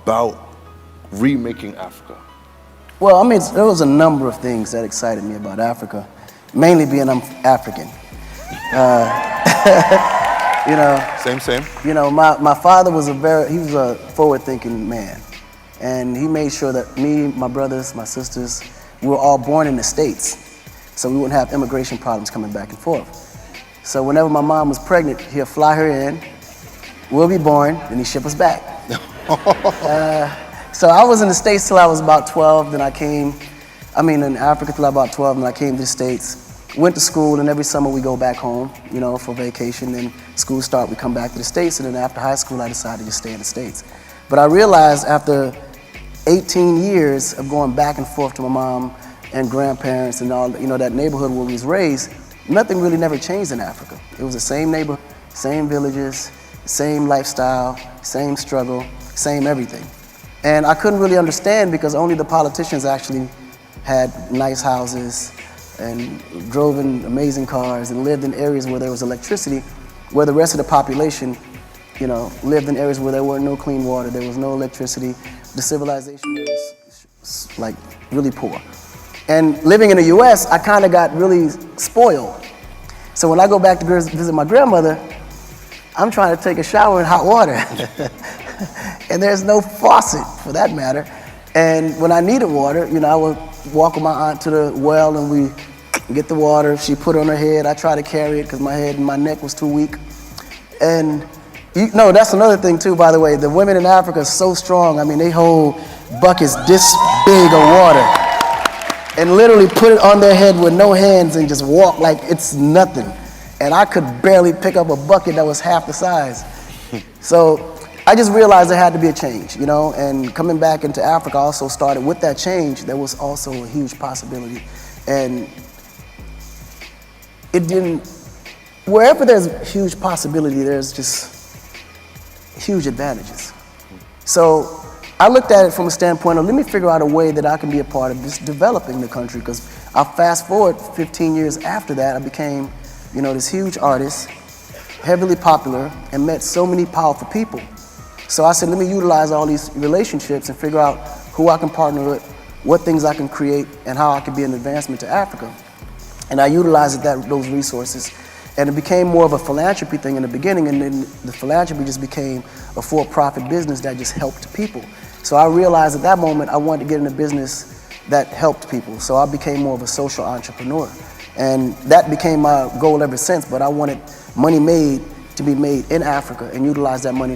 about remaking Africa? Well, I mean, there was a number of things that excited me about Africa, mainly being I'm African. You know, Same. you know, my father was he was a forward-thinking man, and he made sure that me, my brothers, my sisters, we were all born in the States, so we wouldn't have immigration problems coming back and forth. So whenever my mom was pregnant, he'll fly her in, we'll be born, then he'd ship us back. So I was in the States till I was about 12, then in Africa till I was about 12, and I came to the States. Went to school, and every summer we go back home, you know, for vacation. Then school start, we come back to the States, and then after high school, I decided to stay in the States. But I realized after 18 years of going back and forth to my mom and grandparents and all, you know, that neighborhood where we was raised, nothing really never changed in Africa. It was the same neighborhood, same villages, same lifestyle, same struggle, same everything. And I couldn't really understand because only the politicians actually had nice houses and drove in amazing cars and lived in areas where there was electricity, where the rest of the population, you know, lived in areas where there were no clean water, there was no electricity. The civilization was like really poor. And living in the US, I kind of got really spoiled. So when I go back to visit my grandmother, I'm trying to take a shower in hot water. And there's no faucet for that matter. And when I needed water, you know, I would walk with my aunt to the well and we get the water. She put it on her head. I try to carry it because my head and my neck was too weak. And you know, that's another thing too, by the way. The women in Africa are so strong. I mean, they hold buckets this big of water and literally put it on their head with no hands and just walk like it's nothing. And I could barely pick up a bucket that was half the size. So I just realized there had to be a change, you know, and coming back into Africa also started with that change. There was also a huge possibility. And wherever there's huge possibility, there's just huge advantages. So I looked at it from a standpoint of, let me figure out a way that I can be a part of just developing the country, because I fast forward 15 years after that, I became, you know, this huge artist, heavily popular, and met so many powerful people. So I said, let me utilize all these relationships and figure out who I can partner with, what things I can create, and how I can be an advancement to Africa. And I utilized those resources. And it became more of a philanthropy thing in the beginning, and then the philanthropy just became a for-profit business that just helped people. So I realized at that moment I wanted to get in a business that helped people. So I became more of a social entrepreneur. And that became my goal ever since, but I wanted money made to be made in Africa and utilize that money